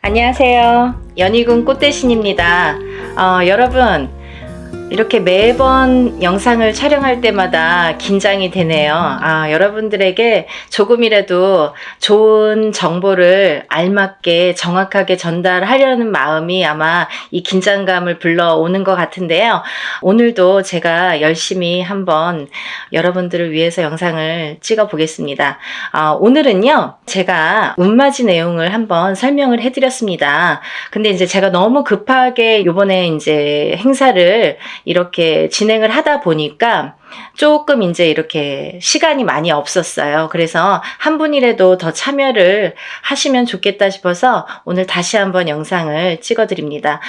안녕하세요. 연희군 꽃대신입니다. 여러분, 이렇게 매번 영상을 촬영할 때마다 긴장이 되네요. 여러분들에게 조금이라도 좋은 정보를 알맞게 정확하게 전달하려는 마음이 아마 이 긴장감을 불러오는 것 같은데요. 오늘도 제가 열심히 한번 여러분들을 위해서 영상을 찍어 보겠습니다. 오늘은요, 제가 운맞이 내용을 한번 설명을 해드렸습니다. 근데 이제 제가 너무 급하게 요번에 이제 행사를 이렇게 진행을 하다 보니까 조금 이제 이렇게 시간이 많이 없었어요. 그래서 한 분이라도 더 참여를 하시면 좋겠다 싶어서 오늘 다시 한번 영상을 찍어드립니다.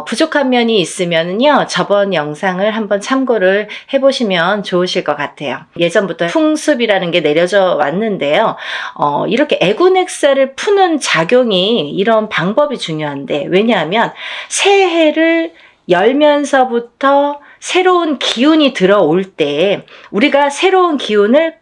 부족한 면이 있으면요, 저번 영상을 한번 참고를 해보시면 좋으실 것 같아요. 예전부터 풍습이라는 게 내려져 왔는데요. 이렇게 애군액사를 푸는 작용이 이런 방법이 중요한데, 왜냐하면 새해를 열면서부터 새로운 기운이 들어올 때 우리가 새로운 기운을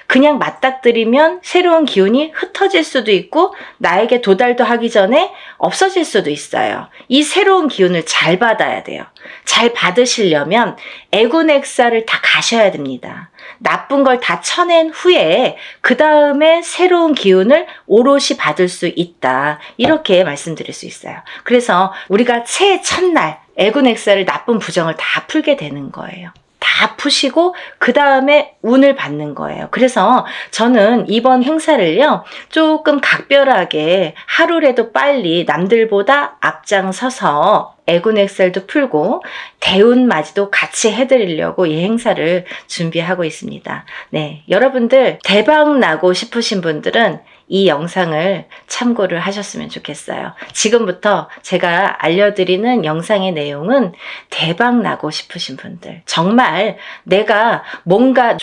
그냥 맞닥뜨리면 새로운 기운이 흩어질 수도 있고 나에게 도달도 하기 전에 없어질 수도 있어요. 이 새로운 기운을 잘 받아야 돼요. 잘 받으시려면 애군액사를 다 가셔야 됩니다. 나쁜 걸 다 쳐낸 후에 그 다음에 새로운 기운을 오롯이 받을 수 있다. 이렇게 말씀드릴 수 있어요. 그래서 우리가 새해 첫날 애군액사를 나쁜 부정을 다 풀게 되는 거예요. 다 푸시고 그 다음에 운을 받는 거예요. 그래서 저는 이번 행사를요, 조금 각별하게 하루라도 빨리 남들보다 앞장서서 애군액살도 풀고 대운맞이도 같이 해드리려고 이 행사를 준비하고 있습니다. 네, 여러분들 대박 나고 싶으신 분들은 이 영상을 참고를 하셨으면 좋겠어요. 지금부터 제가 알려드리는 영상의 내용은 대박 나고 싶으신 분들, 정말 내가 뭔가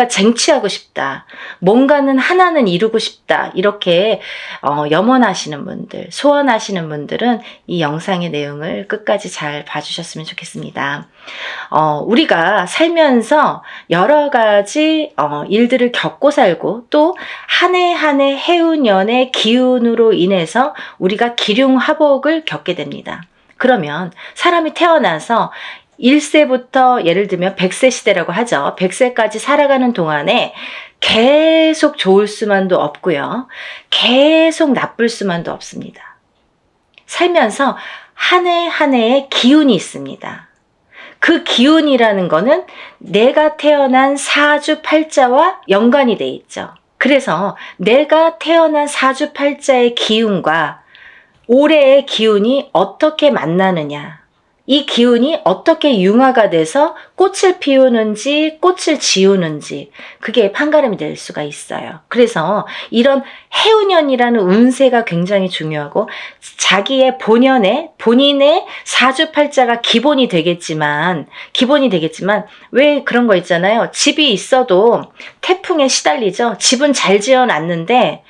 쟁취하고 싶다, 뭔가는 하나는 이루고 싶다, 이렇게 염원하시는 분들, 소원하시는 분들은 이 영상의 내용을 끝까지 잘 봐주셨으면 좋겠습니다. 우리가 살면서 여러 가지 일들을 겪고 살고 또 한 해 한 해 해운년의 기운으로 인해서 우리가 기륭화복을 겪게 됩니다. 그러면 사람이 태어나서 1세부터 예를 들면 100세 시대라고 하죠. 100세까지 살아가는 동안에 계속 좋을 수만도 없고요. 계속 나쁠 수만도 없습니다. 살면서 한 해 한 해의 기운이 있습니다. 그 기운이라는 거는 내가 태어난 사주팔자와 연관이 돼 있죠. 그래서 내가 태어난 사주팔자의 기운과 올해의 기운이 어떻게 만나느냐, 이 기운이 어떻게 융화가 돼서 꽃을 피우는지 꽃을 지우는지 그게 판가름이 될 수가 있어요. 그래서 이런 해운년이라는 운세가 굉장히 중요하고 자기의 본인의 사주팔자가 기본이 되겠지만 왜 그런 거 있잖아요. 집이 있어도 태풍에 시달리죠. 집은 잘 지어놨는데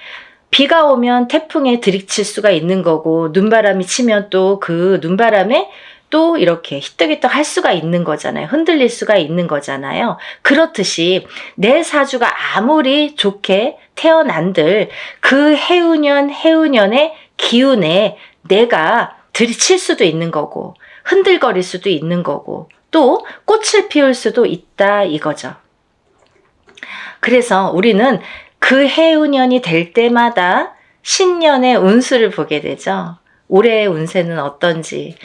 비가 오면 태풍에 들이칠 수가 있는 거고 눈바람이 치면 또 그 눈바람에 또 이렇게 히떡히떡 할 수가 있는 거잖아요. 흔들릴 수가 있는 거잖아요. 그렇듯이 내 사주가 아무리 좋게 태어난들 그 해운년의 기운에 내가 들이칠 수도 있는 거고 흔들거릴 수도 있는 거고 또 꽃을 피울 수도 있다 이거죠. 그래서 우리는 그 해운년이 될 때마다 신년의 운수를 보게 되죠. 올해의 운세는 어떤지.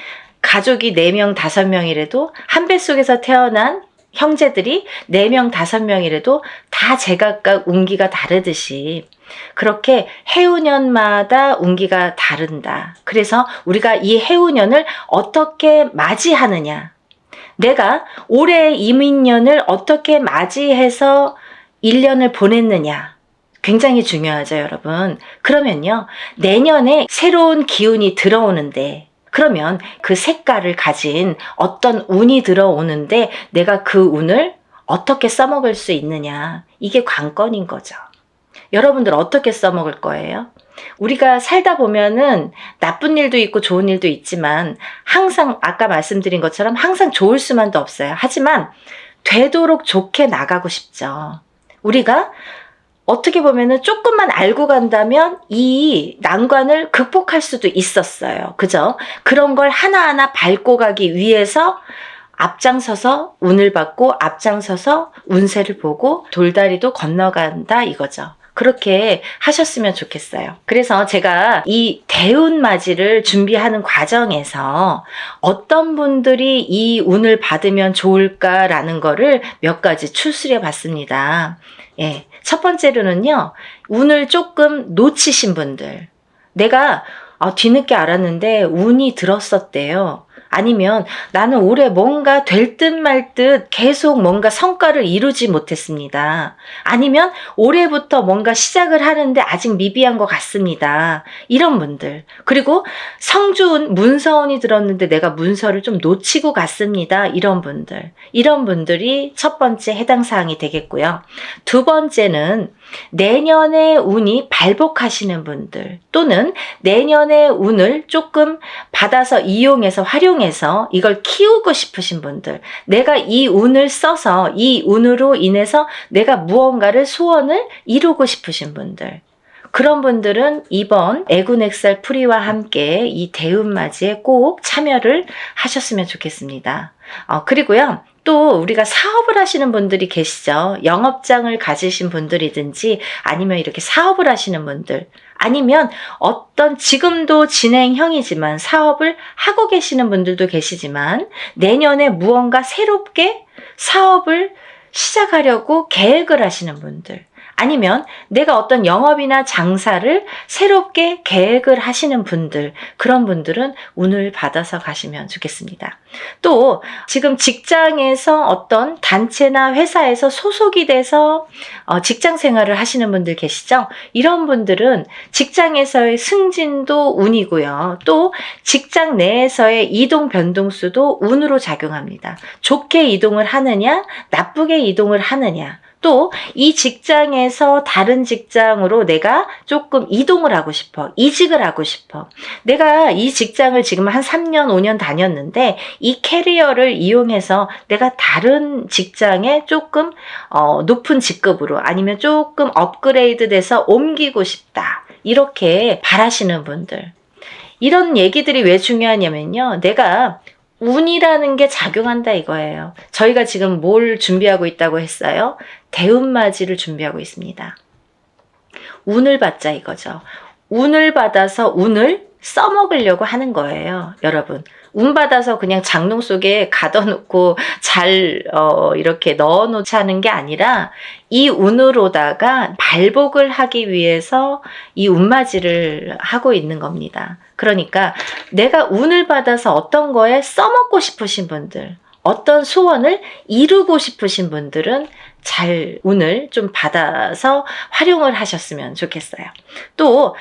가족이 4명, 5명이라도 한 뱃속에서 태어난 형제들이 4명, 5명이라도 다 제각각 운기가 다르듯이 그렇게 해운년마다 운기가 다른다. 그래서 우리가 이 해운년을 어떻게 맞이하느냐, 내가 올해의 이민년을 어떻게 맞이해서 1년을 보냈느냐, 굉장히 중요하죠, 여러분. 그러면요, 내년에 새로운 기운이 들어오는데 그러면 그 색깔을 가진 어떤 운이 들어오는데 내가 그 운을 어떻게 써먹을 수 있느냐, 이게 관건인 거죠. 여러분들 어떻게 써먹을 거예요? 우리가 살다 보면은 나쁜 일도 있고 좋은 일도 있지만 항상 아까 말씀드린 것처럼 항상 좋을 수만도 없어요. 하지만 되도록 좋게 나가고 싶죠. 우리가 어떻게 보면은 조금만 알고 간다면 이 난관을 극복할 수도 있었어요. 그죠? 그런 걸 하나하나 밟고 가기 위해서 앞장서서 운을 받고 앞장서서 운세를 보고 돌다리도 건너간다 이거죠. 그렇게 하셨으면 좋겠어요. 그래서 제가 이 대운맞이를 준비하는 과정에서 어떤 분들이 이 운을 받으면 좋을까라는 거를 몇 가지 추스려 봤습니다. 예. 첫 번째로는요, 운을 조금 놓치신 분들. 내가 뒤늦게 알았는데 운이 들었었대요. 아니면 나는 올해 뭔가 될 듯 말 듯 계속 뭔가 성과를 이루지 못했습니다. 아니면 올해부터 뭔가 시작을 하는데 아직 미비한 것 같습니다. 이런 분들. 그리고 성주운, 문서운이 들었는데 내가 문서를 좀 놓치고 갔습니다. 이런 분들. 이런 분들이 첫 번째 해당 사항이 되겠고요. 두 번째는 내년의 운이 발복하시는 분들 또는 내년의 운을 조금 받아서 이용해서 활용해서 이걸 키우고 싶으신 분들, 내가 이 운을 써서 이 운으로 인해서 내가 무언가를 소원을 이루고 싶으신 분들, 그런 분들은 이번 애군액살 풀이와 함께 이 대운맞이에 꼭 참여를 하셨으면 좋겠습니다. 그리고요, 또 우리가 사업을 하시는 분들이 계시죠. 영업장을 가지신 분들이든지 아니면 이렇게 사업을 하시는 분들, 아니면 어떤 지금도 진행형이지만 사업을 하고 계시는 분들도 계시지만 내년에 무언가 새롭게 사업을 시작하려고 계획을 하시는 분들, 아니면 내가 어떤 영업이나 장사를 새롭게 계획을 하시는 분들, 그런 분들은 운을 받아서 가시면 좋겠습니다. 또 지금 직장에서 어떤 단체나 회사에서 소속이 돼서 직장 생활을 하시는 분들 계시죠? 이런 분들은 직장에서의 승진도 운이고요. 또 직장 내에서의 이동 변동수도 운으로 작용합니다. 좋게 이동을 하느냐, 나쁘게 이동을 하느냐, 또 이 직장에서 다른 직장으로 내가 조금 이동을 하고 싶어, 이직을 하고 싶어. 내가 이 직장을 지금 한 3년, 5년 다녔는데 이 캐리어를 이용해서 내가 다른 직장에 조금 높은 직급으로 아니면 조금 업그레이드 돼서 옮기고 싶다. 이렇게 바라시는 분들. 이런 얘기들이 왜 중요하냐면요. 내가 운이라는 게 작용한다 이거예요. 저희가 지금 뭘 준비하고 있다고 했어요? 대운맞이를 준비하고 있습니다. 운을 받자 이거죠. 운을 받아서 운을 써먹으려고 하는 거예요. 여러분. 운 받아서 그냥 장롱 속에 가둬놓고 잘 이렇게 넣어놓지 하는 게 아니라 이 운으로다가 발복을 하기 위해서 이 운맞이를 하고 있는 겁니다. 그러니까 내가 운을 받아서 어떤 거에 써먹고 싶으신 분들, 어떤 소원을 이루고 싶으신 분들은 잘 운을 좀 받아서 활용을 하셨으면 좋겠어요. 또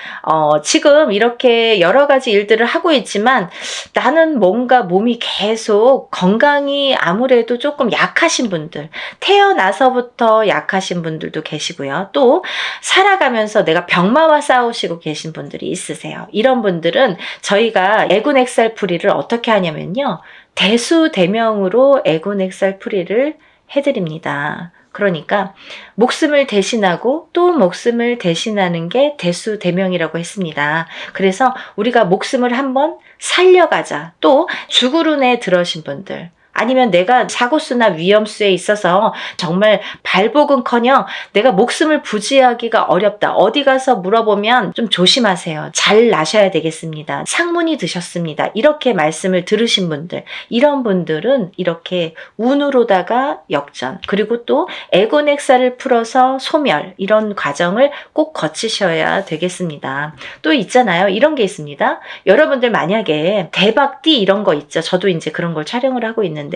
지금 이렇게 여러 가지 일들을 하고 있지만 나는 뭔가 몸이 계속 건강이 아무래도 조금 약하신 분들, 태어나서부터 약하신 분들도 계시고요. 또 살아가면서 내가 병마와 싸우시고 계신 분들이 있으세요. 이런 분들은 저희가 애군액살풀이를 어떻게 하냐면요, 대수대명으로 애군액살풀이를 해드립니다. 그러니까 목숨을 대신하고 또 목숨을 대신하는 게 대수대명이라고 했습니다. 그래서 우리가 목숨을 한번 살려가자. 또 죽으run에 들어신 분들, 아니면 내가 사고수나 위험수에 있어서 정말 발복은커녕 내가 목숨을 부지하기가 어렵다. 어디 가서 물어보면 좀 조심하세요. 잘 나셔야 되겠습니다. 상문이 드셨습니다. 이렇게 말씀을 들으신 분들, 이런 분들은 이렇게 운으로다가 역전, 그리고 또 애곤액살을 풀어서 소멸, 이런 과정을 꼭 거치셔야 되겠습니다. 또 있잖아요. 이런 게 있습니다. 여러분들 만약에 대박띠 이런 거 있죠. 저도 이제 그런 걸 촬영을 하고 있는데요.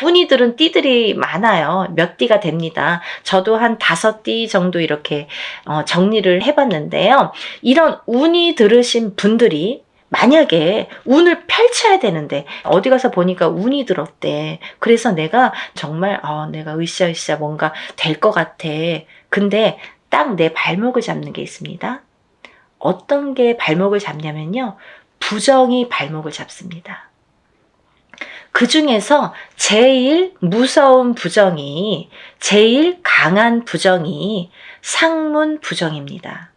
운이 들은 띠들이 많아요. 몇 띠가 됩니다. 저도 한 5띠 정도 이렇게 정리를 해봤는데요. 이런 운이 들으신 분들이 만약에 운을 펼쳐야 되는데 어디 가서 보니까 운이 들었대. 그래서 내가 정말 내가 으쌰으쌰 뭔가 될 것 같아. 근데 딱 내 발목을 잡는 게 있습니다. 어떤 게 발목을 잡냐면요, 부정이 발목을 잡습니다. 그 중에서 제일 무서운 부정이, 제일 강한 부정이 상문 부정입니다.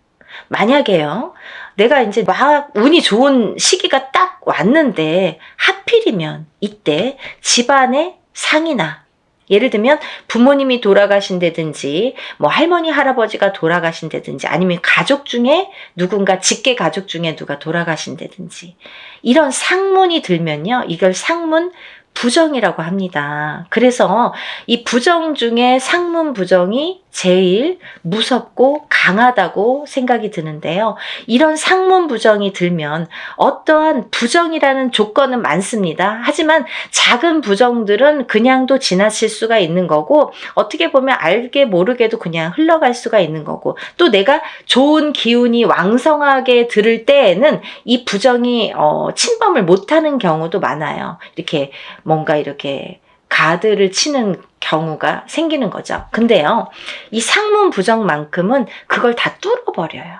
만약에요, 내가 이제 막 운이 좋은 시기가 딱 왔는데 하필이면 이때 집안에 상이나, 예를 들면 부모님이 돌아가신다든지 뭐 할머니 할아버지가 돌아가신다든지 아니면 가족 중에 누군가 직계 가족 중에 누가 돌아가신다든지 이런 상문이 들면요, 이걸 상문 부정이라고 합니다. 그래서 이 부정 중에 상문 부정이 제일 무섭고 강하다고 생각이 드는데요. 이런 상문 부정이 들면 어떠한 부정이라는 조건은 많습니다. 하지만 작은 부정들은 그냥도 지나칠 수가 있는 거고, 어떻게 보면 알게 모르게도 그냥 흘러갈 수가 있는 거고, 또 내가 좋은 기운이 왕성하게 들을 때에는 이 부정이 침범을 못하는 경우도 많아요. 이렇게 뭔가 이렇게 가드를 치는 경우가 생기는 거죠. 근데요, 이 상문 부정만큼은 그걸 다 뚫어버려요.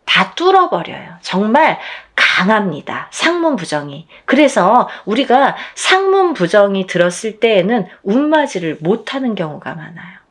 다 뚫어버려요. 정말 강합니다. 상문 부정이. 그래서 우리가 상문 부정이 들었을 때에는 운맞이를 못하는 경우가 많아요.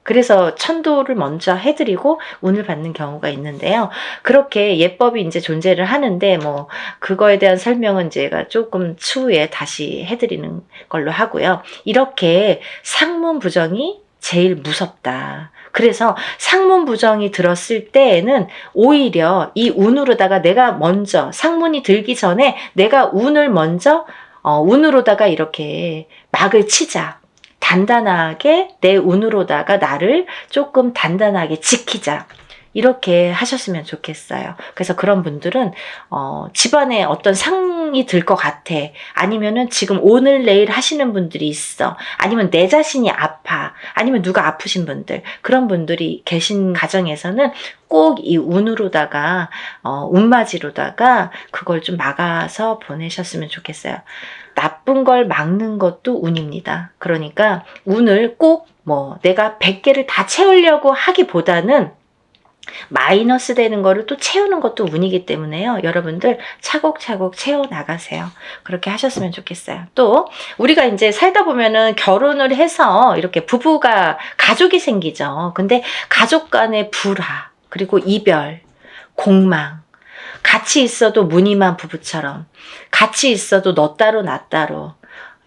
그래서 천도를 먼저 해드리고 운을 받는 경우가 있는데요. 그렇게 예법이 이제 존재를 하는데, 뭐, 그거에 대한 설명은 제가 조금 추후에 다시 해드리는 걸로 하고요. 이렇게 상문 부정이 제일 무섭다. 그래서 상문 부정이 들었을 때에는 오히려 이 운으로다가 내가 먼저, 상문이 들기 전에 내가 운을 먼저, 운으로다가 이렇게 막을 치자. 단단하게 내 운으로다가 나를 조금 단단하게 지키자. 이렇게 하셨으면 좋겠어요. 그래서 그런 분들은 집안에 어떤 상이 들 것 같아. 아니면은 지금 오늘 내일 하시는 분들이 있어. 아니면 내 자신이 아파. 아니면 누가 아프신 분들. 그런 분들이 계신 가정에서는 꼭 이 운으로다가 운맞이로다가 그걸 좀 막아서 보내셨으면 좋겠어요. 나쁜 걸 막는 것도 운입니다. 그러니까 운을 꼭 뭐 내가 100개를 다 채우려고 하기보다는 마이너스 되는 거를 또 채우는 것도 운이기 때문에요. 여러분들 차곡차곡 채워나가세요. 그렇게 하셨으면 좋겠어요. 또 우리가 이제 살다 보면은 결혼을 해서 이렇게 부부가 가족이 생기죠. 근데 가족 간의 불화, 그리고 이별, 공망, 같이 있어도 무늬만 부부처럼, 같이 있어도 너 따로 나 따로,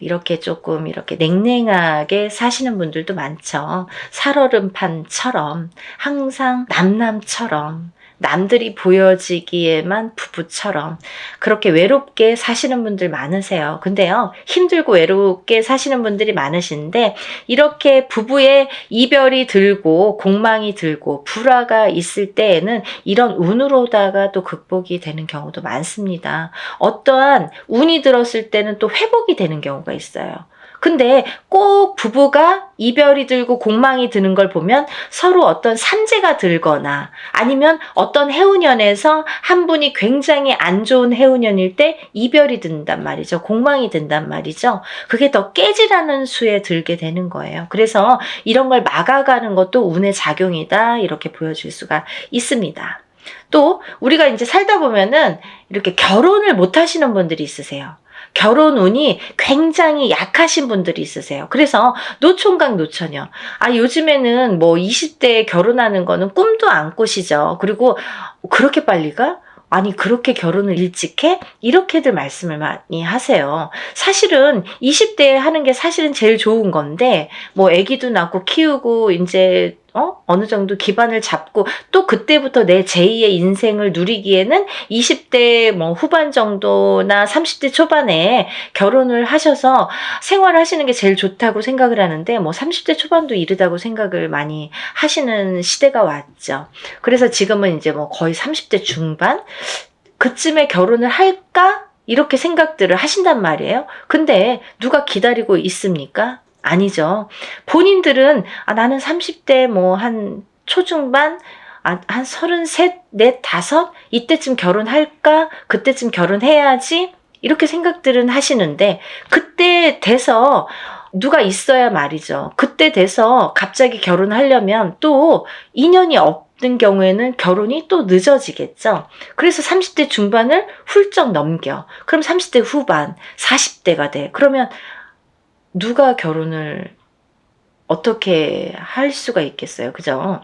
이렇게 조금 이렇게 냉랭하게 사시는 분들도 많죠. 살얼음판처럼, 항상 남남처럼, 남들이 보여지기에만 부부처럼 그렇게 외롭게 사시는 분들 많으세요. 근데요, 힘들고 외롭게 사시는 분들이 많으신데, 이렇게 부부의 이별이 들고 공망이 들고 불화가 있을 때에는 이런 운으로다가 또 극복이 되는 경우도 많습니다. 어떠한 운이 들었을 때는 또 회복이 되는 경우가 있어요. 근데 꼭 부부가 이별이 들고 공망이 드는 걸 보면 서로 어떤 산재가 들거나 아니면 어떤 해운년에서 한 분이 굉장히 안 좋은 해운년일 때 이별이 든단 말이죠. 공망이 든단 말이죠. 그게 더 깨지라는 수에 들게 되는 거예요. 그래서 이런 걸 막아가는 것도 운의 작용이다, 이렇게 보여줄 수가 있습니다. 또 우리가 이제 살다 보면은 이렇게 결혼을 못 하시는 분들이 있으세요. 결혼 운이 굉장히 약하신 분들이 있으세요. 그래서 노총각 노처녀. 요즘에는 뭐 20대에 결혼하는 거는 꿈도 안 꾸시죠. 그리고 그렇게 빨리 가? 아니, 그렇게 결혼을 일찍 해? 이렇게들 말씀을 많이 하세요. 사실은 20대에 하는 게 사실은 제일 좋은 건데, 뭐 아기도 낳고 키우고 이제 어느 정도 기반을 잡고 또 그때부터 내 제2의 인생을 누리기에는 20대 뭐 후반 정도나 30대 초반에 결혼을 하셔서 생활하시는 게 제일 좋다고 생각을 하는데, 뭐 30대 초반도 이르다고 생각을 많이 하시는 시대가 왔죠. 그래서 지금은 이제 뭐 거의 30대 중반? 그쯤에 결혼을 할까? 이렇게 생각들을 하신단 말이에요. 근데 누가 기다리고 있습니까? 아니죠. 본인들은 나는 30대 뭐 한 초중반, 한 33, 4, 5 이때쯤 결혼할까? 그때쯤 결혼해야지? 이렇게 생각들은 하시는데, 그때 돼서 누가 있어야 말이죠. 그때 돼서 갑자기 결혼하려면 또 인연이 없는 경우에는 결혼이 또 늦어지겠죠. 그래서 30대 중반을 훌쩍 넘겨. 그럼 30대 후반, 40대가 돼. 그러면 누가 결혼을 어떻게 할 수가 있겠어요. 그죠?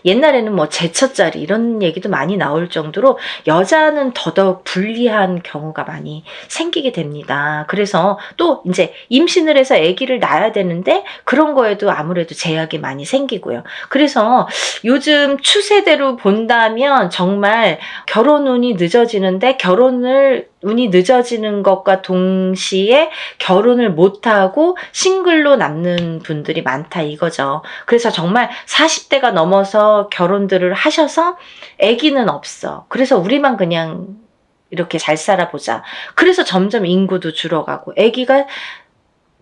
옛날에는 뭐 제처자리 이런 얘기도 많이 나올 정도로 여자는 더더욱 불리한 경우가 많이 생기게 됩니다. 그래서 또 이제 임신을 해서 아기를 낳아야 되는데 그런 거에도 아무래도 제약이 많이 생기고요. 그래서 요즘 추세대로 본다면 정말 결혼 운이 늦어지는데 운이 늦어지는 것과 동시에 결혼을 못하고 싱글로 남는 분들이 많다 이거죠. 그래서 정말 40대가 넘어서 결혼들을 하셔서 아기는 없어. 그래서 우리만 그냥 이렇게 잘 살아보자. 그래서 점점 인구도 줄어가고 아기가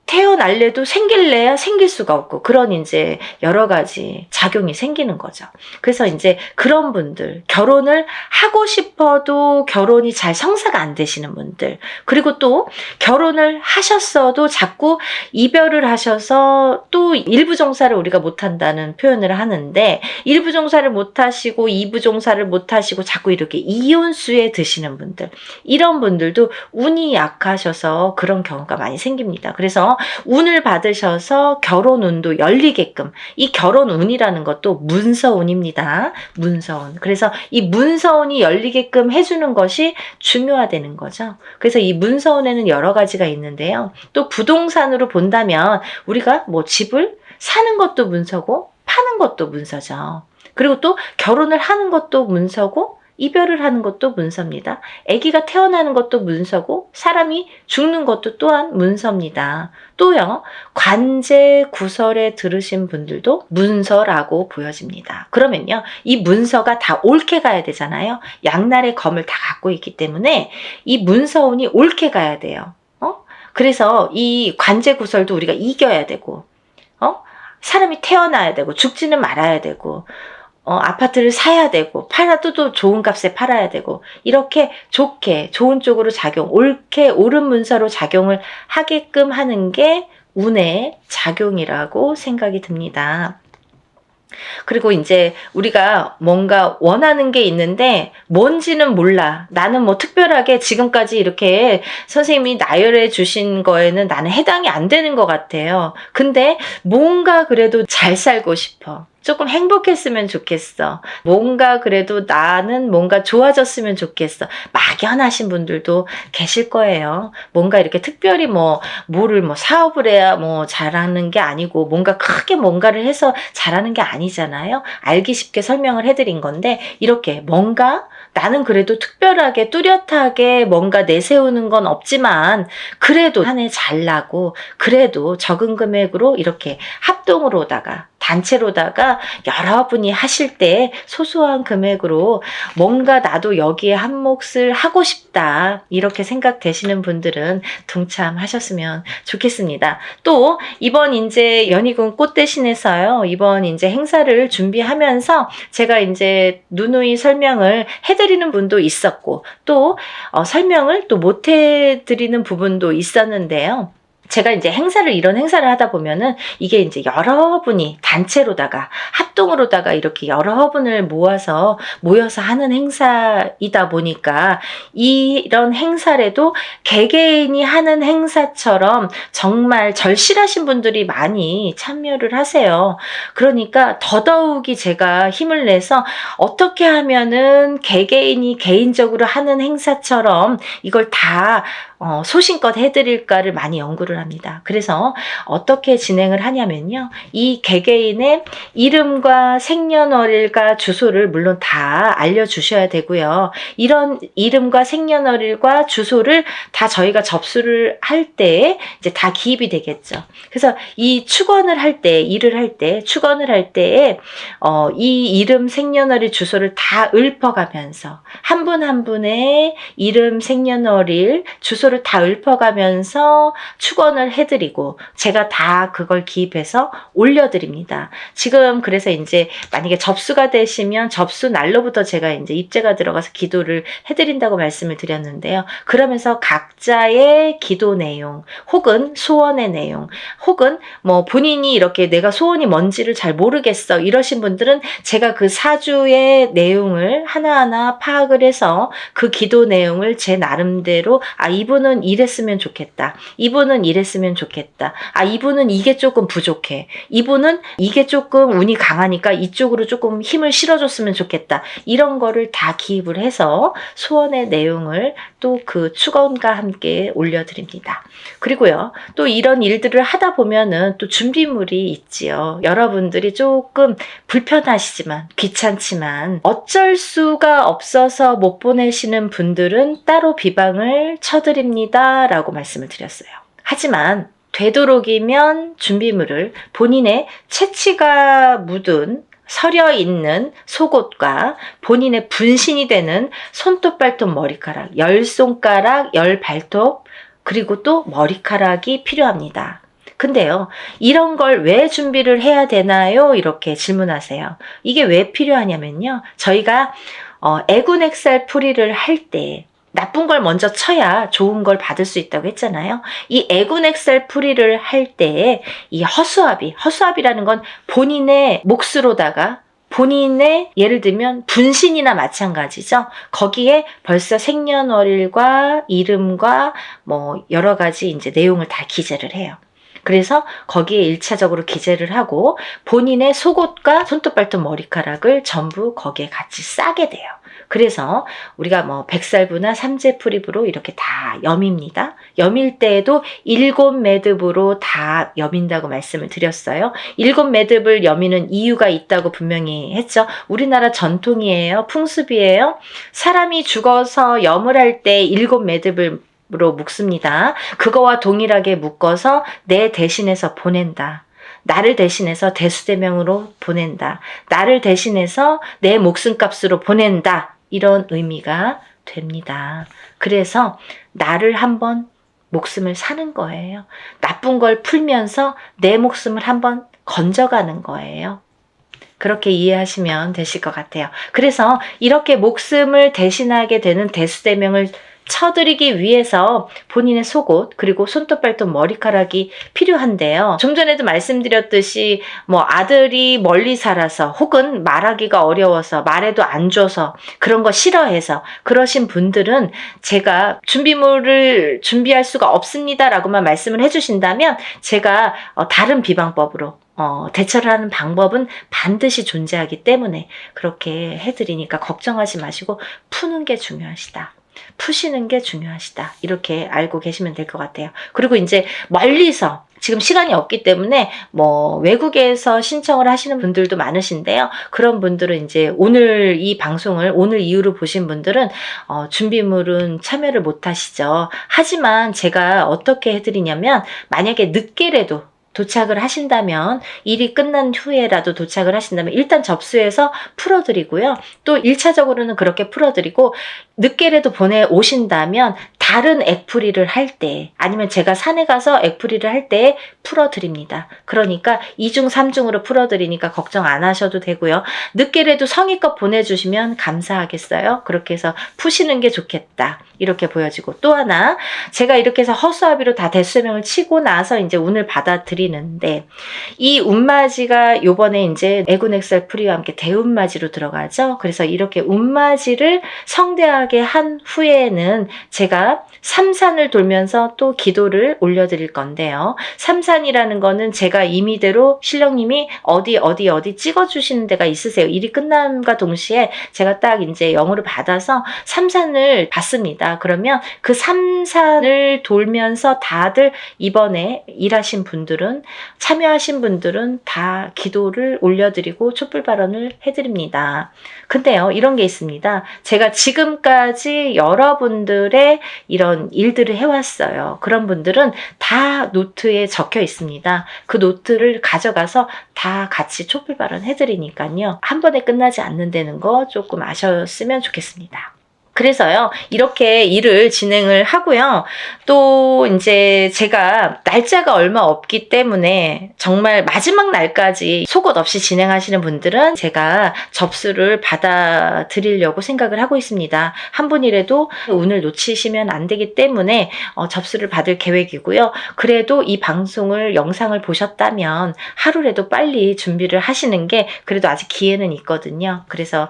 태어날래도 생길래야 생길 수가 없고 그런 이제 여러 가지 작용이 생기는 거죠. 그래서 이제 그런 분들, 결혼을 하고 싶어도 결혼이 잘 성사가 안 되시는 분들, 그리고 또 결혼을 하셨어도 자꾸 이별을 하셔서 또 일부 종사를 우리가 못한다는 표현을 하는데 일부 종사를 못하시고 이부 종사를 못하시고 자꾸 이렇게 이혼수에 드시는 분들, 이런 분들도 운이 약하셔서 그런 경우가 많이 생깁니다. 그래서 운을 받으셔서 결혼 운도 열리게끔, 이 결혼 운이라는 것도 문서운입니다. 문서운. 그래서 이 문서운이 열리게끔 해주는 것이 중요하다는 거죠. 그래서 이 문서운에는 여러 가지가 있는데요. 또 부동산으로 본다면 우리가 뭐 집을 사는 것도 문서고 파는 것도 문서죠. 그리고 또 결혼을 하는 것도 문서고 이별을 하는 것도 문서입니다. 아기가 태어나는 것도 문서고 사람이 죽는 것도 또한 문서입니다. 또요, 관제 구설에 들으신 분들도 문서라고 보여집니다. 그러면요, 이 문서가 다 옳게 가야 되잖아요. 양날의 검을 다 갖고 있기 때문에 이 문서운이 옳게 가야 돼요. 그래서 이 관제 구설도 우리가 이겨야 되고, 사람이 태어나야 되고 죽지는 말아야 되고, 아파트를 사야 되고 팔아도 또 좋은 값에 팔아야 되고 이렇게 좋게 좋은 쪽으로 옳게 옳은 문서로 작용을 하게끔 하는 게 운의 작용이라고 생각이 듭니다. 그리고 이제 우리가 뭔가 원하는 게 있는데 뭔지는 몰라. 나는 뭐 특별하게 지금까지 이렇게 선생님이 나열해 주신 거에는 나는 해당이 안 되는 것 같아요. 근데 뭔가 그래도 잘 살고 싶어. 조금 행복했으면 좋겠어. 뭔가 그래도 나는 뭔가 좋아졌으면 좋겠어. 막연하신 분들도 계실 거예요. 뭔가 이렇게 특별히 뭐를 사업을 해야 잘하는 게 아니고 뭔가 크게 뭔가를 해서 잘하는 게 아니잖아요. 알기 쉽게 설명을 해드린 건데 이렇게 뭔가 나는 그래도 특별하게 뚜렷하게 뭔가 내세우는 건 없지만 그래도 한 해 잘 나고 그래도 적은 금액으로 이렇게 합동으로다가 단체로다가 여러분이 하실 때 소소한 금액으로 뭔가 나도 여기에 한 몫을 하고 싶다 이렇게 생각되시는 분들은 동참하셨으면 좋겠습니다. 또 이번 이제 연희군 꽃대신에서요, 이번 이제 행사를 준비하면서 제가 이제 누누이 설명을 해드리는 분도 있었고 또 설명을 또 못 해드리는 부분도 있었는데요. 제가 이제 이런 행사를 하다 보면은 이게 이제 여러분이 단체로다가 합동으로다가 이렇게 여러분을 모여서 하는 행사이다 보니까 이런 행사라도 개개인이 하는 행사처럼 정말 절실하신 분들이 많이 참여를 하세요. 그러니까 더더욱이 제가 힘을 내서 어떻게 하면은 개개인이 개인적으로 하는 행사처럼 이걸 다 소신껏 해드릴까를 많이 연구를 합니다. 그래서 어떻게 진행을 하냐면요. 이 개개인의 이름과 생년월일과 주소를 물론 다 알려주셔야 되고요. 이런 이름과 생년월일과 주소를 다 저희가 접수를 할 때 이제 다 기입이 되겠죠. 그래서 이 축원을 할 때, 일을 할 때, 축원을 할 때에 이 이름, 생년월일, 주소를 다 읊어가면서 한 분 한 분의 이름, 생년월일, 주소를 이거를 다 읊어가면서 축원을 해드리고 제가 다 그걸 기입해서 올려드립니다. 지금 그래서 이제 만약에 접수가 되시면 접수 날로부터 제가 이제 입제가 들어가서 기도를 해드린다고 말씀을 드렸는데요. 그러면서 각자의 기도 내용 혹은 소원의 내용 혹은 뭐 본인이 이렇게 내가 소원이 뭔지를 잘 모르겠어 이러신 분들은 제가 그 사주의 내용을 하나하나 파악을 해서 그 기도 내용을 제 나름대로 이분은 이랬으면 좋겠다. 이분은 이랬으면 좋겠다. 이분은 이게 조금 부족해. 이분은 이게 조금 운이 강하니까 이쪽으로 조금 힘을 실어줬으면 좋겠다. 이런 거를 다 기입을 해서 소원의 내용을 또 그 축원과 함께 올려드립니다. 그리고요, 또 이런 일들을 하다 보면은 또 준비물이 있지요. 여러분들이 조금 불편하시지만, 귀찮지만, 어쩔 수가 없어서 못 보내시는 분들은 따로 비방을 쳐드립니다. 라고 말씀을 드렸어요. 하지만, 되도록이면 준비물을 본인의 채취가 묻은 서려 있는 속옷과 본인의 분신이 되는 손톱, 발톱, 머리카락, 10손가락, 10발톱, 그리고 또 머리카락이 필요합니다. 근데요, 이런 걸 왜 준비를 해야 되나요? 이렇게 질문하세요. 이게 왜 필요하냐면요, 저희가 애군액살 풀이를 할 때 나쁜 걸 먼저 쳐야 좋은 걸 받을 수 있다고 했잖아요. 이 애군액살 풀이를 할 때 이 허수아비라는 건 본인의 몫으로다가 본인의 예를 들면 분신이나 마찬가지죠. 거기에 벌써 생년월일과 이름과 뭐 여러 가지 이제 내용을 다 기재를 해요. 그래서 거기에 1차적으로 기재를 하고 본인의 속옷과 손톱, 발톱, 머리카락을 전부 거기에 같이 싸게 돼요. 그래서 우리가 뭐 백살부나 삼재풀입으로 이렇게 다 여밉니다. 여밀 때에도 7매듭으로 다 여민다고 말씀을 드렸어요. 7매듭을 여미는 이유가 있다고 분명히 했죠. 우리나라 전통이에요. 풍습이에요. 사람이 죽어서 염을 할 때 7매듭을 로 묶습니다. 그거와 동일하게 묶어서 내 대신해서 보낸다. 나를 대신해서 대수대명으로 보낸다. 나를 대신해서 내 목숨값으로 보낸다. 이런 의미가 됩니다. 그래서 나를 한번 목숨을 사는 거예요. 나쁜 걸 풀면서 내 목숨을 한번 건져가는 거예요. 그렇게 이해하시면 되실 것 같아요. 그래서 이렇게 목숨을 대신하게 되는 대수대명을 쳐드리기 위해서 본인의 속옷 그리고 손톱, 발톱, 머리카락이 필요한데요. 좀 전에도 말씀드렸듯이 뭐 아들이 멀리 살아서 혹은 말하기가 어려워서 말해도 안 줘서 그런 거 싫어해서 그러신 분들은 제가 준비물을 준비할 수가 없습니다 라고만 말씀을 해주신다면 제가 다른 비방법으로 대처를 하는 방법은 반드시 존재하기 때문에 그렇게 해드리니까 걱정하지 마시고 푸는 게 중요하시다. 푸시는 게 중요하시다. 이렇게 알고 계시면 될 것 같아요. 그리고 이제 멀리서 지금 시간이 없기 때문에 뭐 외국에서 신청을 하시는 분들도 많으신데요. 그런 분들은 이제 오늘 이 방송을 오늘 이후로 보신 분들은 준비물은 참여를 못 하시죠. 하지만 제가 어떻게 해드리냐면 만약에 늦게라도 도착을 하신다면 일이 끝난 후에라도 도착을 하신다면 일단 접수해서 풀어드리고요. 또 1차적으로는 그렇게 풀어드리고 늦게라도 보내오신다면 다른 액풀이를 할 때 아니면 제가 산에 가서 액풀이를 할 때 풀어드립니다. 그러니까 2중 3중으로 풀어드리니까 걱정 안 하셔도 되고요. 늦게라도 성의껏 보내주시면 감사하겠어요. 그렇게 해서 푸시는 게 좋겠다. 이렇게 보여지고 또 하나 제가 이렇게 해서 허수아비로 다 대수명을 치고 나서 이제 운을 받아들이는데 이 운맞이가 요번에 이제 애군액살 풀이와 함께 대운맞이로 들어가죠. 그래서 이렇게 운맞이를 성대하게 한 후에는 제가 삼산을 돌면서 또 기도를 올려드릴 건데요. 삼산이라는 거는 제가 임의대로 신령님이 어디 찍어주시는 데가 있으세요. 일이 끝남과 동시에 제가 딱 이제 영으로 받아서 삼산을 받습니다. 그러면 그 삼산을 돌면서 다들 이번에 일하신 분들은 참여하신 분들은 다 기도를 올려드리고 촛불 발언을 해드립니다. 근데요, 이런 게 있습니다. 제가 지금까지 여러분들의 이런 일들을 해왔어요. 그런 분들은 다 노트에 적혀 있습니다. 그 노트를 가져가서 다 같이 촛불 발언 해드리니까요. 한 번에 끝나지 않는다는 거 조금 아셨으면 좋겠습니다. 그래서요, 이렇게 일을 진행을 하고요. 또 이제 제가 날짜가 얼마 없기 때문에 정말 마지막 날까지 속옷 없이 진행하시는 분들은 제가 접수를 받아드리려고 생각을 하고 있습니다. 한 분이라도 운을 놓치시면 안 되기 때문에 접수를 받을 계획이고요. 그래도 이 방송을, 영상을 보셨다면 하루라도 빨리 준비를 하시는 게 그래도 아직 기회는 있거든요. 그래서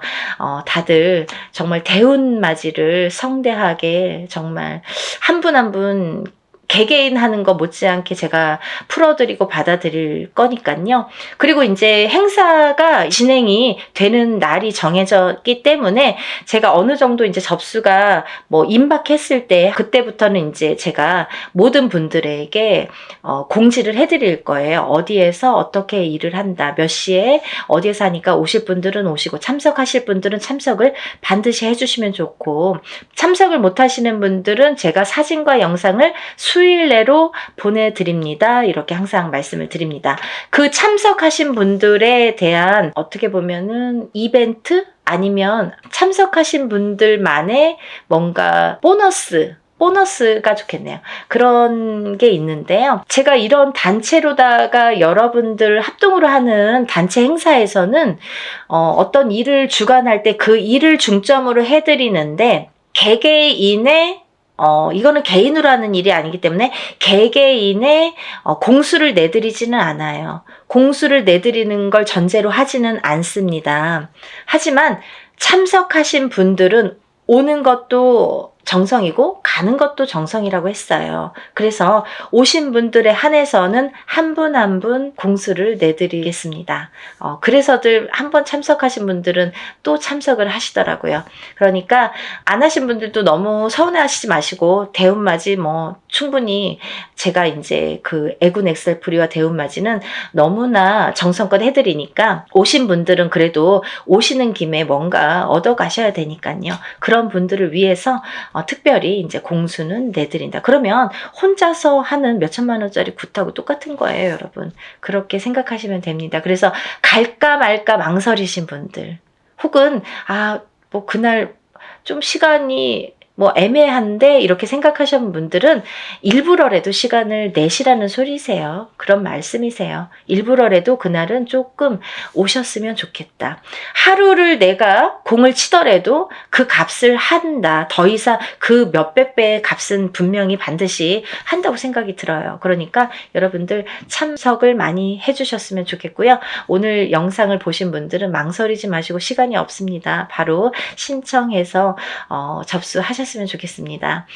다들 정말 대운맞이를 성대하게 정말 한 분 한 분 개개인 하는 거 못지않게 제가 풀어드리고 받아들일 거니까요. 그리고 이제 행사가 진행이 되는 날이 정해졌기 때문에 제가 어느 정도 이제 접수가 뭐 임박했을 때 그때부터는 이제 제가 모든 분들에게 공지를 해드릴 거예요. 어디에서 어떻게 일을 한다, 몇 시에 어디에서 하니까 오실 분들은 오시고 참석하실 분들은 참석을 반드시 해주시면 좋고, 참석을 못 하시는 분들은 제가 사진과 영상을 수일 내로 보내드립니다. 이렇게 항상 말씀을 드립니다. 그 참석하신 분들에 대한 어떻게 보면은 이벤트? 아니면 참석하신 분들만의 뭔가 보너스가 좋겠네요. 그런 게 있는데요. 제가 이런 단체로다가 여러분들 합동으로 하는 단체 행사에서는 어떤 일을 주관할 때 그 일을 중점으로 해드리는데, 개개인의 이거는 개인으로 하는 일이 아니기 때문에 개개인의 공수를 내드리지는 않아요. 공수를 내드리는 걸 전제로 하지는 않습니다. 하지만 참석하신 분들은 오는 것도 정성이고 가는 것도 정성이라고 했어요. 그래서 오신 분들에 한해서는 한 분 한 분 공수를 내드리겠습니다. 그래서들 한번 참석하신 분들은 또 참석을 하시더라고요. 그러니까 안 하신 분들도 너무 서운해하시지 마시고, 대운맞이 뭐 충분히 제가 이제 그 애군 엑셀프리와 대운맞이는 너무나 정성껏 해드리니까 오신 분들은 그래도 오시는 김에 뭔가 얻어 가셔야 되니까요. 그런 분들을 위해서 특별히 이제 공수는 내드린다. 그러면 혼자서 하는 몇천만 원짜리 굿하고 똑같은 거예요, 여러분. 그렇게 생각하시면 됩니다. 그래서 갈까 말까 망설이신 분들, 혹은 뭐 그날 좀 시간이 뭐 애매한데 이렇게 생각하시는 분들은 일부러라도 시간을 내시라는 소리세요. 그런 말씀이세요. 일부러라도 그날은 조금 오셨으면 좋겠다. 하루를 내가 공을 치더라도 그 값을 한다. 더 이상 그 몇백 배의 값은 분명히 반드시 한다고 생각이 들어요. 그러니까 여러분들 참석을 많이 해주셨으면 좋겠고요. 오늘 영상을 보신 분들은 망설이지 마시고, 시간이 없습니다. 바로 신청해서 접수하셨으면 좋겠습니다.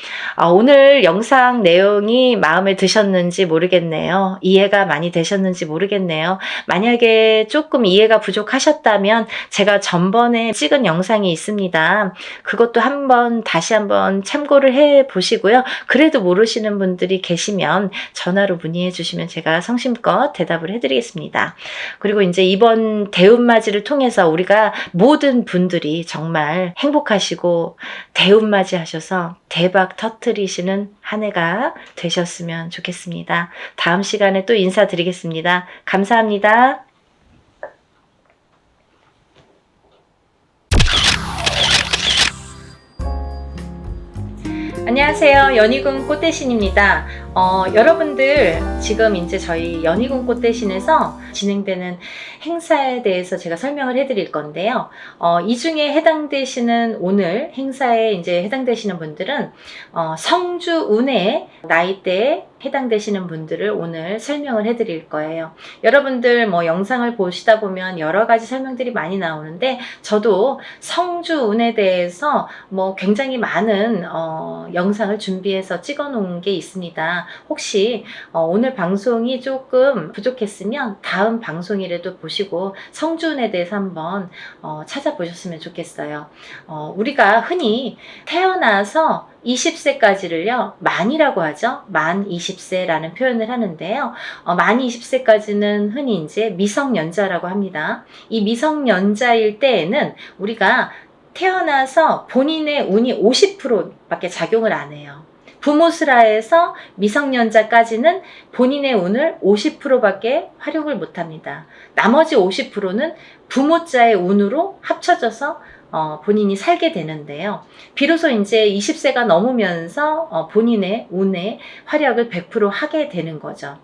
오늘 영상 내용이 마음에 드셨는지 모르겠네요. 이해가 많이 되셨는지 모르겠네요. 만약에 조금 이해가 부족하셨다면 제가 전번에 찍은 영상이 있습니다. 그것도 다시 한번 참고를 해 보시고요. 그래도 모르시는 분들이 계시면 전화로 문의해 주시면 제가 성심껏 대답을 해드리겠습니다. 그리고 이제 이번 대운맞이를 통해서 우리가 모든 분들이 정말 행복하시고 대운맞이 하셔서 대박 터뜨리시는 한 해가 되셨으면 좋겠습니다. 다음 시간에 또 인사드리겠습니다. 감사합니다. 안녕하세요. 연희군 꽃대신입니다. 여러분들 지금 이제 저희 연희군 꽃대신에서 진행되는 행사에 대해서 제가 설명을 해드릴 건데요. 이 중에 해당되시는, 오늘 행사에 이제 해당되시는 분들은 성주 운해 나이대에 해당되시는 분들을 오늘 설명을 해드릴 거예요. 여러분들 뭐 영상을 보시다 보면 여러 가지 설명들이 많이 나오는데, 저도 성주 운에 대해서 뭐 굉장히 많은 영상을 준비해서 찍어 놓은 게 있습니다. 혹시 오늘 방송이 조금 부족했으면 다음 방송이라도 보시고 성주운에 대해서 한번 찾아보셨으면 좋겠어요. 우리가 흔히 태어나서 20세까지를요, 만이라고 하죠. 만 20세라는 표현을 하는데요. 만 20세까지는 흔히 이제 미성년자라고 합니다. 이 미성년자일 때에는 우리가 태어나서 본인의 운이 50%밖에 작용을 안 해요. 부모스라에서 미성년자까지는 본인의 운을 50%밖에 활용을 못합니다. 나머지 50%는 부모자의 운으로 합쳐져서 본인이 살게 되는데요. 비로소 이제 20세가 넘으면서 본인의 운의 활약을 100% 하게 되는 거죠.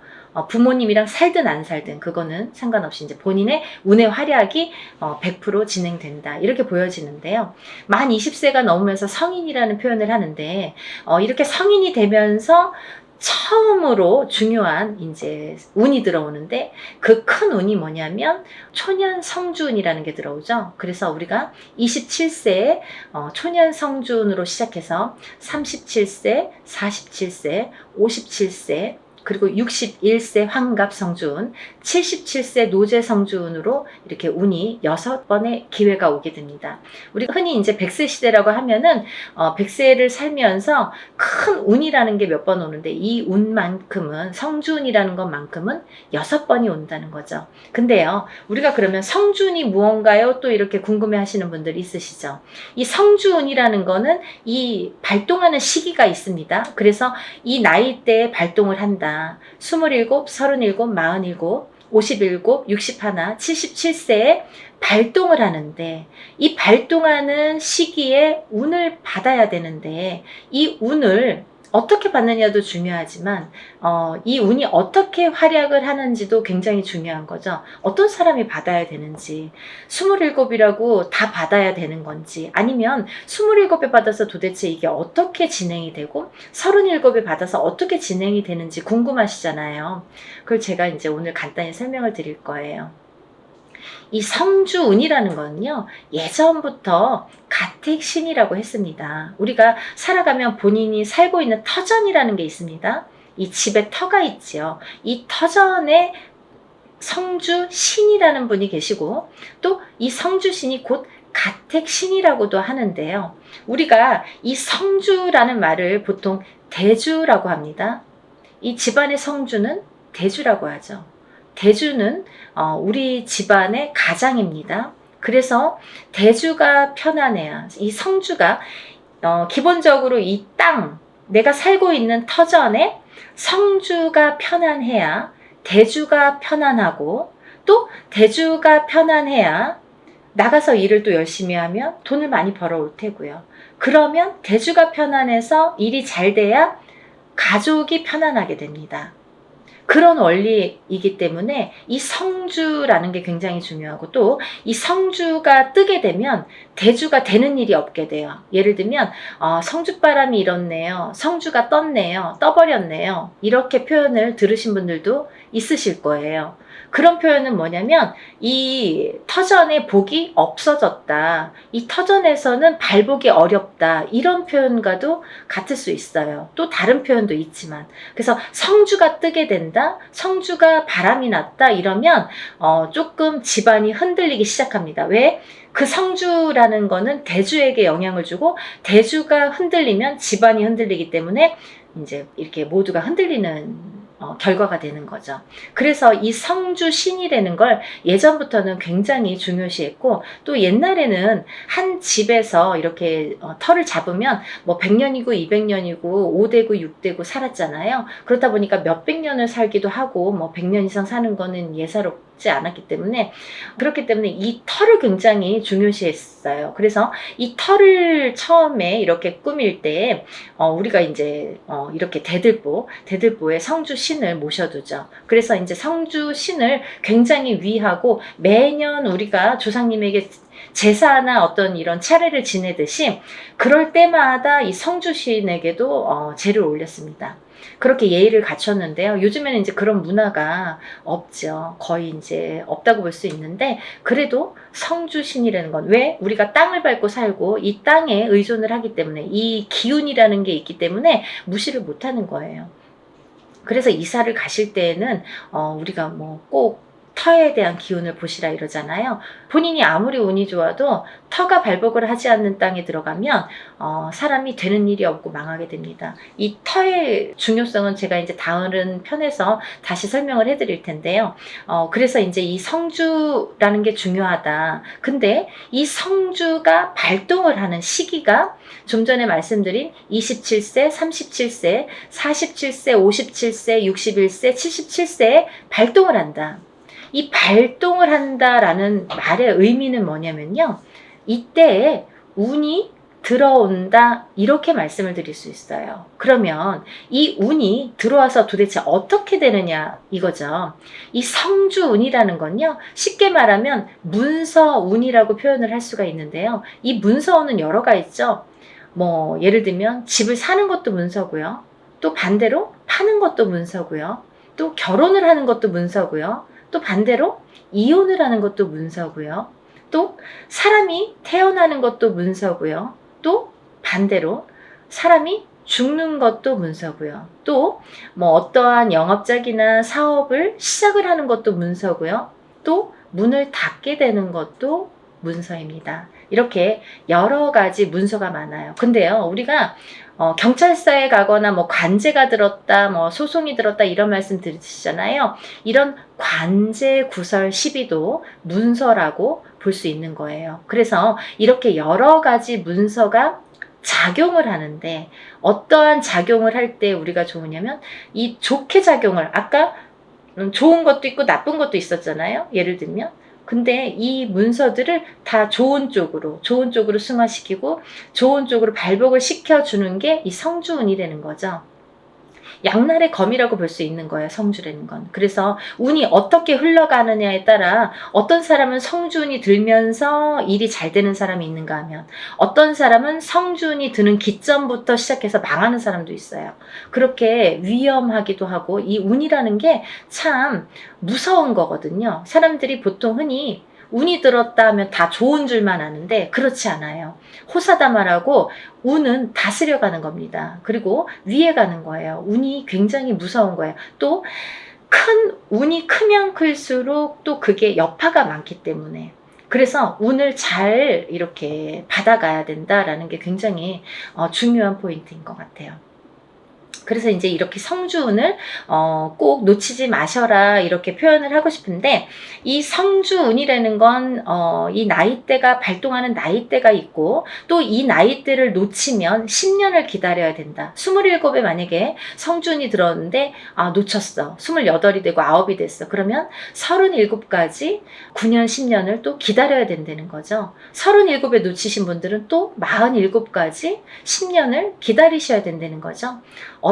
부모님이랑 살든 안 살든 그거는 상관없이 이제 본인의 운의 활약이 100% 진행된다. 이렇게 보여지는데요. 만 20세가 넘으면서 성인이라는 표현을 하는데 이렇게 성인이 되면서 처음으로 중요한 이제 운이 들어오는데 그 큰 운이 뭐냐면 초년 성주운이라는 게 들어오죠. 그래서 우리가 27세에 초년 성주운으로 시작해서 37세, 47세, 57세, 그리고 61세 환갑 성주운, 77세 노제 성주운으로 이렇게 운이 6번의 기회가 오게 됩니다. 우리가 흔히 이제 100세 시대라고 하면은 100세를 살면서 큰 운이라는 게 몇 번 오는데 이 운만큼은 성주운이라는 것만큼은 6번이 온다는 거죠. 근데요, 우리가 그러면 성주운이 무언가요? 또 이렇게 궁금해 하시는 분들 있으시죠? 이 성주운이라는 거는 이 발동하는 시기가 있습니다. 그래서 이 나이대에 발동을 한다. 27, 37, 47, 57, 61, 77세에 발동을 하는데 이 발동하는 시기에 운을 받아야 되는데 이 운을 어떻게 받느냐도 중요하지만 이 운이 어떻게 활약을 하는지도 굉장히 중요한 거죠. 어떤 사람이 받아야 되는지 27이라고 다 받아야 되는 건지 아니면 27에 받아서 도대체 이게 어떻게 진행이 되고 37에 받아서 어떻게 진행이 되는지 궁금하시잖아요. 그걸 제가 이제 오늘 간단히 설명을 드릴 거예요. 이 성주운이라는 거는요, 예전부터 가택신이라고 했습니다. 우리가 살아가면 본인이 살고 있는 터전이라는 게 있습니다. 이 집에 터가 있지요. 이 터전에 성주신이라는 분이 계시고 또 이 성주신이 곧 가택신이라고도 하는데요. 우리가 이 성주라는 말을 보통 대주라고 합니다. 이 집안의 성주는 대주라고 하죠. 대주는 우리 집안의 가장입니다. 그래서 대주가 편안해야, 이 성주가 기본적으로 이 땅, 내가 살고 있는 터전에 성주가 편안해야 대주가 편안하고 또 대주가 편안해야 나가서 일을 또 열심히 하면 돈을 많이 벌어올 테고요. 그러면 대주가 편안해서 일이 잘 돼야 가족이 편안하게 됩니다. 그런 원리이기 때문에 이 성주라는 게 굉장히 중요하고 또 이 성주가 뜨게 되면 대주가 되는 일이 없게 돼요. 예를 들면 성주바람이 일었네요. 성주가 떴네요. 떠버렸네요. 이렇게 표현을 들으신 분들도 있으실 거예요. 그런 표현은 뭐냐면 이 터전의 복이 없어졌다. 이 터전에서는 발복이 어렵다. 이런 표현과도 같을 수 있어요. 또 다른 표현도 있지만 그래서 성주가 뜨게 된다. 성주가 바람이 났다. 이러면 조금 집안이 흔들리기 시작합니다. 왜? 그 성주라는 거는 대주에게 영향을 주고 대주가 흔들리면 집안이 흔들리기 때문에 이제 이렇게 모두가 흔들리는 결과가 되는 거죠. 그래서 이 성주신이라는 걸 예전부터는 굉장히 중요시했고 또 옛날에는 한 집에서 이렇게 터를 잡으면 뭐 100년이고 200년이고 5대고 6대고 살았잖아요. 그렇다 보니까 몇백 년을 살기도 하고 뭐 100년 이상 사는 거는 예사롭지 않았기 때문에 그렇기 때문에 이 터를 굉장히 중요시했어요. 그래서 이 터를 처음에 이렇게 꾸밀 때 우리가 이제 이렇게 대들보에 성주신을 모셔두죠. 그래서 이제 성주신을 굉장히 위하고 매년 우리가 조상님에게 제사나 어떤 이런 차례를 지내듯이 그럴 때마다 이 성주신에게도 제를 올렸습니다. 그렇게 예의를 갖췄는데요. 요즘에는 이제 그런 문화가 없죠. 거의 이제 없다고 볼 수 있는데 그래도 성주신이라는 건 왜? 우리가 땅을 밟고 살고 이 땅에 의존을 하기 때문에 이 기운이라는 게 있기 때문에 무시를 못하는 거예요. 그래서 이사를 가실 때에는 우리가 뭐 꼭 터에 대한 기운을 보시라 이러잖아요. 본인이 아무리 운이 좋아도 터가 발복을 하지 않는 땅에 들어가면 사람이 되는 일이 없고 망하게 됩니다. 이 터의 중요성은 제가 이제 다른 편에서 다시 설명을 해드릴 텐데요. 그래서 이제 이 성주라는 게 중요하다. 근데 이 성주가 발동을 하는 시기가 좀 전에 말씀드린 27세, 37세, 47세, 57세, 61세, 77세에 발동을 한다. 이 발동을 한다라는 말의 의미는 뭐냐면요. 이때에 운이 들어온다, 이렇게 말씀을 드릴 수 있어요. 그러면 이 운이 들어와서 도대체 어떻게 되느냐 이거죠. 이 성주운이라는 건요, 쉽게 말하면 문서운이라고 표현을 할 수가 있는데요. 이 문서운은 여러가 있죠. 뭐 예를 들면 집을 사는 것도 문서고요. 또 반대로 파는 것도 문서고요. 또 결혼을 하는 것도 문서고요. 또 반대로 이혼을 하는 것도 문서고요. 또 사람이 태어나는 것도 문서고요. 또 반대로 사람이 죽는 것도 문서고요. 또 뭐 어떠한 영업장이나 사업을 시작을 하는 것도 문서고요. 또 문을 닫게 되는 것도 문서입니다. 이렇게 여러 가지 문서가 많아요. 근데요, 우리가 경찰서에 가거나 뭐 관제가 들었다, 뭐 소송이 들었다 이런 말씀 들으시잖아요. 이런 관제 구설 시비도 문서라고 볼 수 있는 거예요. 그래서 이렇게 여러 가지 문서가 작용을 하는데, 어떠한 작용을 할 때 우리가 좋으냐면 이 좋게 작용을, 아까 좋은 것도 있고 나쁜 것도 있었잖아요. 예를 들면 근데 이 문서들을 다 좋은 쪽으로 승화시키고 좋은 쪽으로 발복을 시켜주는 게 이 성주운이라는 거죠. 양날의 검이라고 볼 수 있는 거예요, 성주라는 건. 그래서 운이 어떻게 흘러가느냐에 따라 어떤 사람은 성주운이 들면서 일이 잘 되는 사람이 있는가 하면, 어떤 사람은 성주운이 드는 기점부터 시작해서 망하는 사람도 있어요. 그렇게 위험하기도 하고, 이 운이라는 게 참 무서운 거거든요. 사람들이 보통 흔히 운이 들었다 하면 다 좋은 줄만 아는데 그렇지 않아요. 호사다마라고 운은 다스려가는 겁니다. 그리고 위에 가는 거예요. 운이 굉장히 무서운 거예요. 또 운이 크면 클수록 또 그게 여파가 많기 때문에, 그래서 운을 잘 이렇게 받아가야 된다라는 게 굉장히 중요한 포인트인 것 같아요. 그래서 이제 이렇게 성주운을 꼭 놓치지 마셔라, 이렇게 표현을 하고 싶은데, 이 성주운이라는 건 이 나이대가 발동하는 나이대가 있고, 또 이 나이대를 놓치면 10년을 기다려야 된다. 27에 만약에 성주운이 들었는데 놓쳤어. 28이 되고 9이 됐어. 그러면 37까지 9년 10년을 또 기다려야 된다는 거죠. 37에 놓치신 분들은 또 47까지 10년을 기다리셔야 된다는 거죠.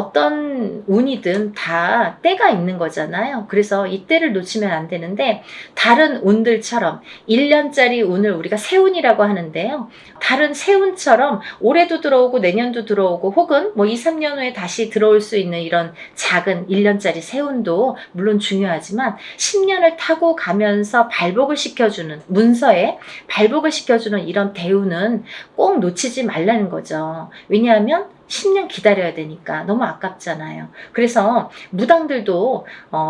어떤 운이든 다 때가 있는 거잖아요. 그래서 이 때를 놓치면 안 되는데, 다른 운들처럼 1년짜리 운을 우리가 세운이라고 하는데요. 다른 세운처럼 올해도 들어오고 내년도 들어오고 혹은 뭐 2, 3년 후에 다시 들어올 수 있는 이런 작은 1년짜리 세운도 물론 중요하지만, 10년을 타고 가면서 발복을 시켜주는, 문서에 발복을 시켜주는 이런 대운은 꼭 놓치지 말라는 거죠. 왜냐하면 10년 기다려야 되니까 너무 아깝잖아요. 그래서 무당들도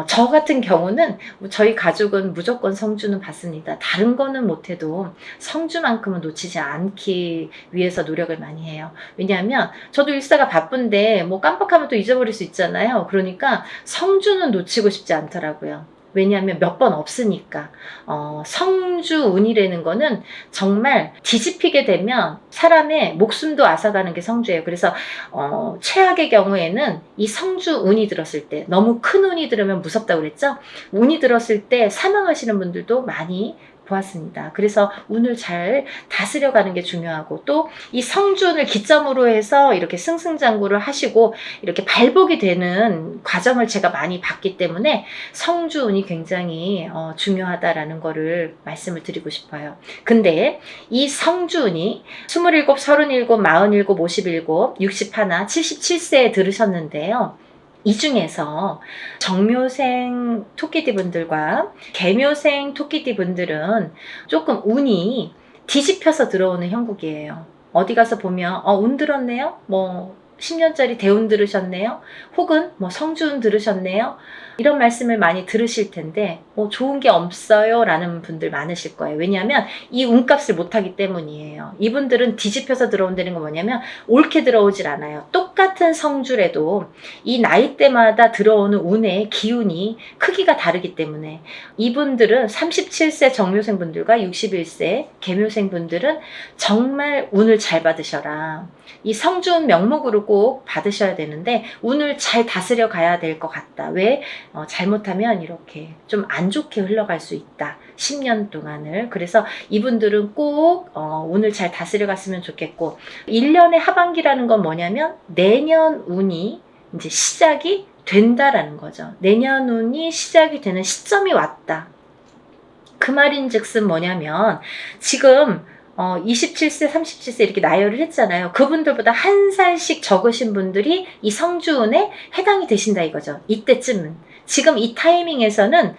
저 같은 경우는, 저희 가족은 무조건 성주는 받습니다. 다른 거는 못해도 성주만큼은 놓치지 않기 위해서 노력을 많이 해요. 왜냐하면 저도 일사가 바쁜데 뭐 깜빡하면 또 잊어버릴 수 있잖아요. 그러니까 성주는 놓치고 싶지 않더라고요. 왜냐하면 몇 번 없으니까. 성주운이라는 거는 정말 뒤집히게 되면 사람의 목숨도 앗아가는 게 성주예요. 그래서 최악의 경우에는 이 성주운이 들었을 때, 너무 큰 운이 들으면 무섭다고 그랬죠? 운이 들었을 때 사망하시는 분들도 많이 보았습니다. 그래서 운을 잘 다스려가는 게 중요하고, 또 이 성주운을 기점으로 해서 이렇게 승승장구를 하시고 이렇게 발복이 되는 과정을 제가 많이 봤기 때문에 성주운이 굉장히 중요하다라는 거를 말씀을 드리고 싶어요. 근데 이 성주운이 27, 37, 47, 57, 61, 77세에 들으셨는데요. 이 중에서 정묘생 토끼띠분들과 개묘생 토끼띠분들은 조금 운이 뒤집혀서 들어오는 형국이에요. 어디 가서 보면 운 들었네요? 뭐 10년짜리 대운 들으셨네요? 혹은 뭐 성주운 들으셨네요? 이런 말씀을 많이 들으실 텐데 좋은 게 없어요 라는 분들 많으실 거예요. 왜냐하면 이 운값을 못하기 때문이에요. 이분들은 뒤집혀서 들어온다는 건 뭐냐면 옳게 들어오질 않아요. 똑같은 성주래도 이 나이대마다 들어오는 운의 기운이 크기가 다르기 때문에, 이분들은 37세 정묘생 분들과 61세 개묘생 분들은 정말 운을 잘 받으셔라. 이 성주운 명목으로 꼭 받으셔야 되는데 운을 잘 다스려 가야 될 것 같다. 왜? 잘못하면 이렇게 좀 안 좋게 흘러갈 수 있다. 10년 동안을. 그래서 이분들은 꼭 운을 잘 다스려 갔으면 좋겠고 1년의 하반기라는 건 뭐냐면 내년 운이 이제 시작이 된다라는 거죠. 내년 운이 시작이 되는 시점이 왔다. 그 말인즉슨 뭐냐면 지금 27세, 37세 이렇게 나열을 했잖아요. 그분들보다 한 살씩 적으신 분들이 이 성주운에 해당이 되신다 이거죠. 이때쯤은. 지금 이 타이밍에서는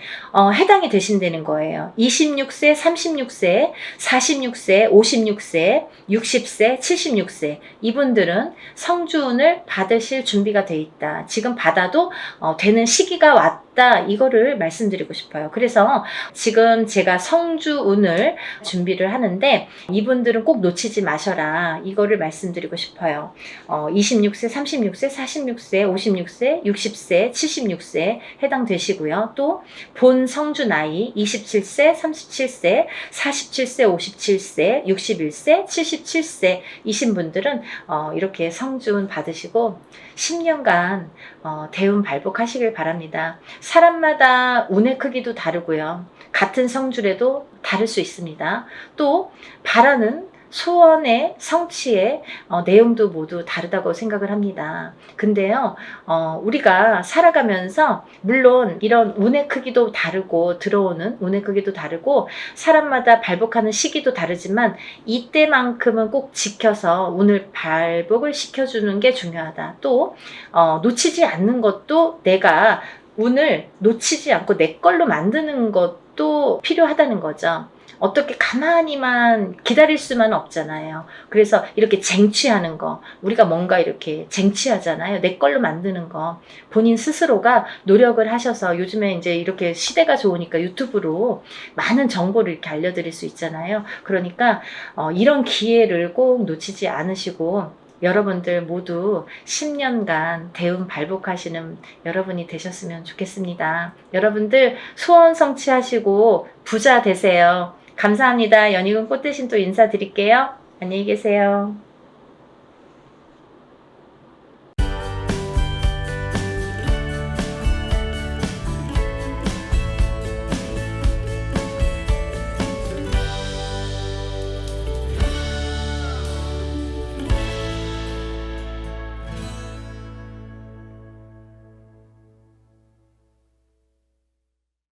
해당이 되신다는 거예요. 26세, 36세, 46세, 56세, 60세, 76세 이분들은 성주운을 받으실 준비가 돼 있다. 지금 받아도 되는 시기가 왔다. 이거를 말씀드리고 싶어요. 그래서 지금 제가 성주운을 준비를 하는데 이분들은 꼭 놓치지 마셔라. 이거를 말씀드리고 싶어요. 26세, 36세, 46세, 56세, 60세, 76세 해당되시고요. 또 본 성주 나이 27세, 37세, 47세, 57세, 61세, 77세 이신 분들은 이렇게 성주운 받으시고 10년간 대운 발복하시길 바랍니다. 사람마다 운의 크기도 다르고요. 같은 성주래도 다를 수 있습니다. 또 바라는 소원의 성취의 내용도 모두 다르다고 생각을 합니다. 근데요, 우리가 살아가면서 물론 이런 운의 크기도 다르고 들어오는 운의 크기도 다르고 사람마다 발복하는 시기도 다르지만 이때만큼은 꼭 지켜서 운을 발복을 시켜주는 게 중요하다. 또 놓치지 않는 것도 내가 운을 놓치지 않고 내 걸로 만드는 것도 필요하다는 거죠. 어떻게 가만히만 기다릴 수만 없잖아요. 그래서 이렇게 쟁취하는 거, 우리가 뭔가 이렇게 쟁취하잖아요. 내 걸로 만드는 거. 본인 스스로가 노력을 하셔서 요즘에 이제 이렇게 시대가 좋으니까 유튜브로 많은 정보를 이렇게 알려드릴 수 있잖아요. 그러니까 이런 기회를 꼭 놓치지 않으시고 여러분들 모두 10년간 대운 발복하시는 여러분이 되셨으면 좋겠습니다. 여러분들 소원 성취하시고 부자 되세요. 감사합니다. 연희군 꽃대신 또 인사드릴게요. 안녕히 계세요.